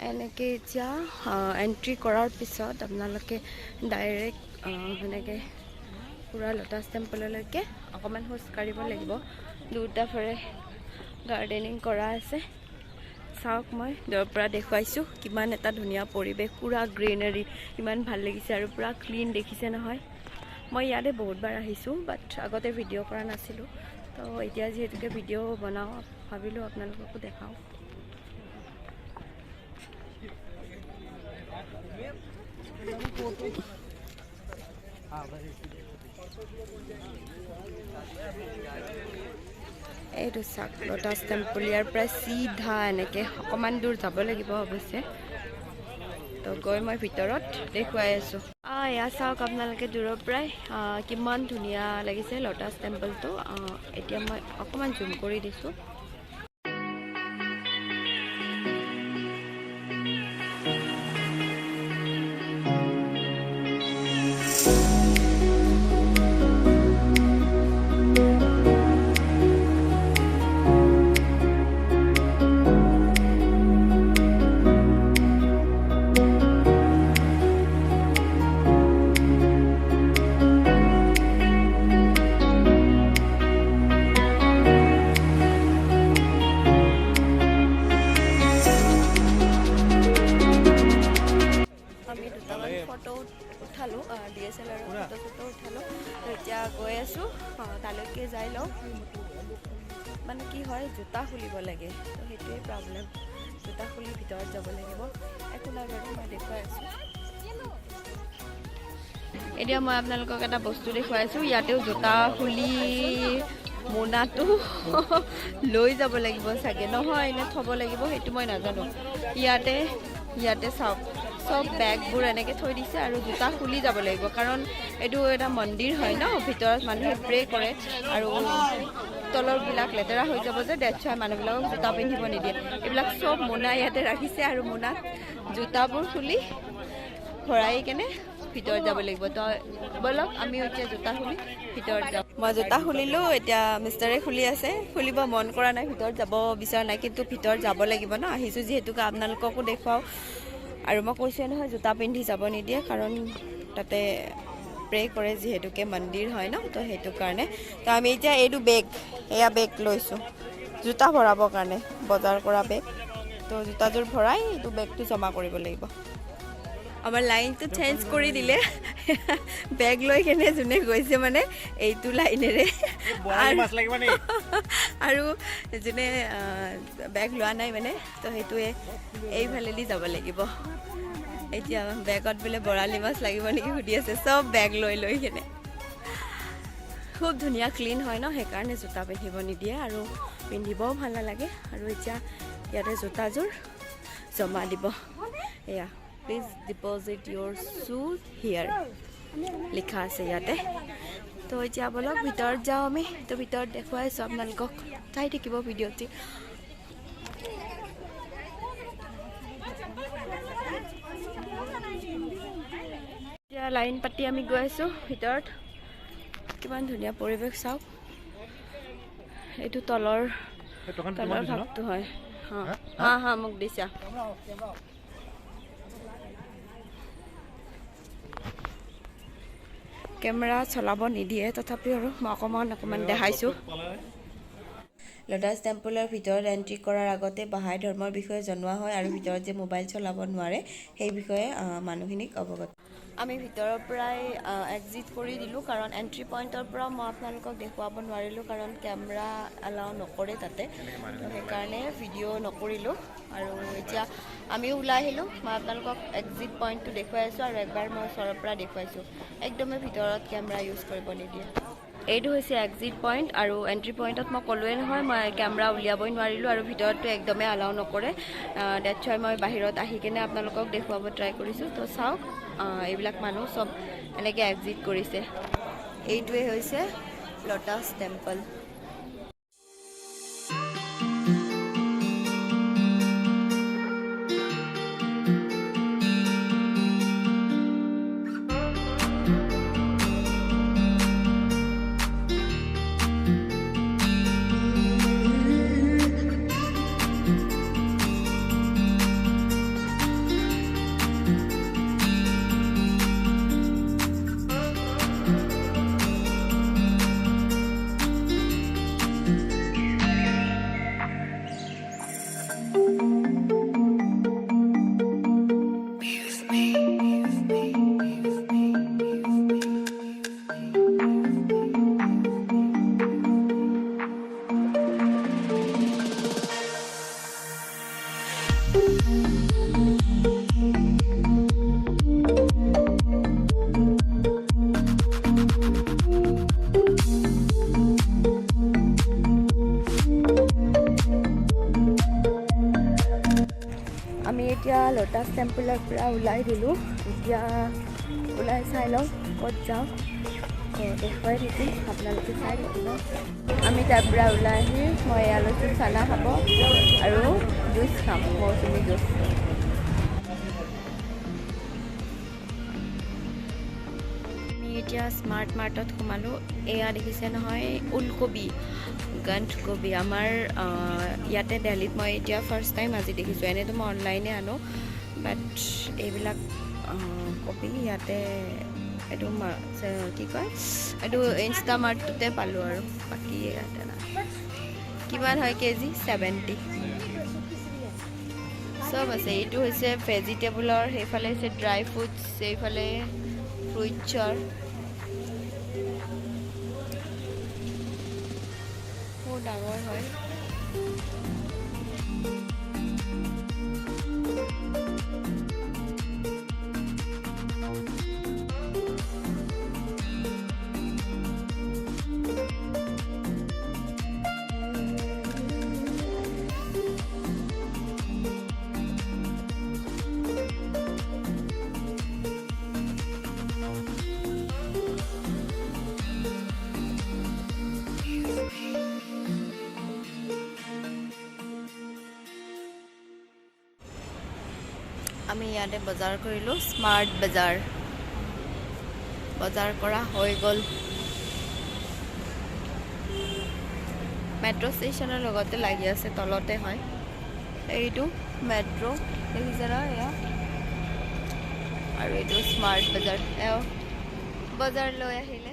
এনেকৈ এতিয়া এণ্ট্ৰি কৰাৰ পিছত আপোনালোকে ডাইৰেক্ট এনেকৈ পুৰা লোটাছ টেম্পললৈকে অকণমান খোজ কাঢ়িব লাগিব। দুটা ফালে গাৰ্ডেনিং কৰা আছে। চাওক, মই দূৰৰ পৰা দেখুৱাইছোঁ কিমান এটা ধুনীয়া পৰিৱেশ, পুৰা গ্ৰীনাৰী, ইমান ভাল লাগিছে আৰু পুৰা ক্লিন দেখিছে নহয়। মই ইয়াতে বহুতবাৰ আহিছোঁ, বাট আগতে ভিডিঅ' কৰা নাছিলোঁ। তো এতিয়া যিহেতুকে ভিডিঅ' বনাওঁ, ভাবিলোঁ আপোনালোককো দেখাওঁ। এইটো চাওক লোটাছ টেম্পল, ইয়াৰ পৰা চিধা এনেকৈ অকণমান দূৰ যাব লাগিব অৱশ্যে। তো গৈ মই ভিতৰত দেখুৱাই আছোঁ। এয়া চাওক আপোনালোকে দূৰৰ পৰাই কিমান ধুনীয়া লাগিছে লোটাছ টেম্পলটো। এতিয়া মই অকণমান জুম কৰি দিছোঁ। ফটো উঠালোঁ, DSLR ফটো উঠালোঁ। এতিয়া গৈ আছোঁ তালৈকে যাই লওঁ। মানে কি হয়, জোতা খুলিব লাগে, তো সেইটোৱে প্ৰব্লেম। জোতা খুলি ভিতৰত যাব লাগিব। একো নাই বাৰু, মই দেখুৱাই আছোঁ। এতিয়া মই আপোনালোকক এটা বস্তু দেখুৱাইছোঁ। ইয়াতেও জোতা খুলি মোনাটো লৈ যাব লাগিব চাগে, নহয় এনে থ'ব লাগিব, সেইটো মই নাজানো। ইয়াতে চাওক, চব বেগবোৰ এনেকৈ থৈ দিছে আৰু জোতা খুলি যাব লাগিব, কাৰণ এইটো এটা মন্দিৰ হয় ন, ভিতৰত মানুহে প্ৰে কৰে আৰু তলৰবিলাক লেতেৰা হৈ যাব যে, ডেটছ হয় মানুহবিলাকক জোতা পিন্ধিব নিদিয়ে। এইবিলাক চব মোনা ইয়াতে ৰাখিছে আৰু মোনাত জোতাবোৰ খুলি ভৰাই কেনে ভিতৰত যাব লাগিব। তো ব'লক আমি এতিয়া জোতা খুলি ভিতৰত যাওঁ। মই জোতা খুলিলোঁ, এতিয়া মিষ্টাৰে খুলি আছে। খুলিব মন কৰা নাই, ভিতৰত যাব বিচৰা নাই, কিন্তু ভিতৰত যাব লাগিব ন, আহিছোঁ যিহেতুকে আপোনালোককো দেখুৱাওঁ। আৰু মই কৈছোঁৱে নহয়, জোতা পিন্ধি যাব নিদিয়ে, কাৰণ তাতে প্ৰে কৰে যিহেতুকে মন্দিৰ হয় ন, তো সেইটো কাৰণে। তো আমি এতিয়া এইটো এয়া বেগ লৈছোঁ জোতা ভৰাবৰ কাৰণে, বজাৰ কৰা বেগ। তো জোতাযোৰ ভৰাই এইটো বেগটো জমা কৰিব লাগিব। আমাৰ লাইনটো চেঞ্জ কৰি দিলে। বেগ লৈ কেনে যোনে গৈছে মানে এইটো লাইনেৰে, আৰু যোনে বেগ লোৱা নাই মানে, তো সেইটোৱে এইফালেদি যাব লাগিব। এতিয়া বেগত বোলে বৰালি মাছ লাগিব নেকি সুধি আছে, চব বেগ লৈ কেনে। খুব ধুনীয়া ক্লিন হয় ন, সেইকাৰণে জোতা পিন্ধিব নিদিয়ে আৰু পিন্ধিবও ভাল নালাগে। আৰু এতিয়া ইয়াতে জোতাযোৰ জমা দিব। এয়া, প্লিজ ডিপ'জিট ইয়'ৰ শ্বুজ হিয়াৰ লিখা আছে ইয়াতে। তো এতিয়া ব'লক ভিতৰত যাওঁ আমি। তো ভিতৰত দেখুৱাই আছোঁ আপোনালোকক, চাই থাকিব ভিডিঅ'টি। এতিয়া লাইন পাতি আমি গৈ আছোঁ ভিতৰত। কিমান ধুনীয়া পৰিৱেশ চাওক। এইটো তলৰ ভাগটো হয়। হা মোক দিছা। কেমেৰা চলাব নিদিয়ে, তথাপিও আৰু মই অকণমান দেখাইছোঁ। লোটাছ টেম্পলৰ ভিতৰত এণ্ট্ৰি কৰাৰ আগতে বাহাই ধৰ্মৰ বিষয়ে জনোৱা হয় আৰু ভিতৰত যে মোবাইল চলাব নোৱাৰে সেই বিষয়ে মানুহখিনিক অৱগত। আমি ভিতৰৰ পৰাই এক্সিট কৰি দিলোঁ, কাৰণ এণ্ট্ৰি পইণ্টৰ পৰা মই আপোনালোকক দেখুৱাব নোৱাৰিলোঁ, কাৰণ কেমেৰা এলাউ নকৰে তাতে। সেইকাৰণে ভিডিঅ' নকৰিলোঁ। আৰু এতিয়া আমিও ওলাই আহিলোঁ। মই আপোনালোকক এক্সিট পইণ্টটো দেখুৱাই আছোঁ, আৰু একবাৰ মই ওচৰৰ পৰা দেখুৱাইছোঁ। একদমেই ভিতৰত কেমেৰা ইউজ কৰিব নিদিয়ে। এইটো হৈছে এক্সিট পইণ্ট, আৰু এণ্ট্ৰি পইণ্টত মই ক'লোৱে নহয়, মই কেমেৰা উলিয়াবই নোৱাৰিলোঁ, আৰু ভিতৰতটো একদমেই এলাউ নকৰে। ডেটছ হয় মই বাহিৰত আহি কেনে আপোনালোকক দেখুৱাব ট্ৰাই কৰিছোঁ। তো চাওক, এইবিলাক মানুহ চব এনেকৈ এক্সিট কৰিছে। এইটোৱে হৈছে লোটাছ টেম্পল। এতিয়া লোটাছ টেম্পলৰ পৰা ওলাই দিলোঁ এতিয়া ওলাই চাই লওঁ ক'ত যাওঁ দেখুৱাই থাকিম আপোনালোকে চাই থাকিব আমি তাৰ পৰা ওলাই আহি মই আলুচি চানা খাব আৰু জুচ খাম মৌচুমী জুচ এতিয়া স্মাৰ্ট মাৰ্টত সোমালোঁ এয়া দেখিছে নহয় ওলকবি গন্ধকবি আমাৰ ইয়াতে দিল্লীত মই এতিয়া ফাৰ্ষ্ট টাইম আজি দেখিছোঁ এনেতো মই অনলাইনে আনো বাট এইবিলাক কবি ইয়াতে এইটো কি কয় এইটো ইনষ্টামাৰ্টটোতে পালোঁ আৰু বাকী ইয়াতে নাই কিমান হয় কেজি 70 চব আছে এইটো হৈছে ভেজিটেবলৰ সেইফালে হৈছে ড্ৰাই ফ্ৰুটছ এইফালে ফ্ৰুইটছৰ বহুত ডাঙৰ হয় আমি ইয়াতে বজাৰ কৰিলোঁ স্মাৰ্ট বজাৰ কৰা হৈ গ'ল মেট্ৰ' ষ্টেচনৰ লগতে লাগি আছে তলতে হয় এইটো মেট্ৰ' দেখিছে ন এয়া আৰু এইটো স্মাৰ্ট বজাৰ লৈ আহিলে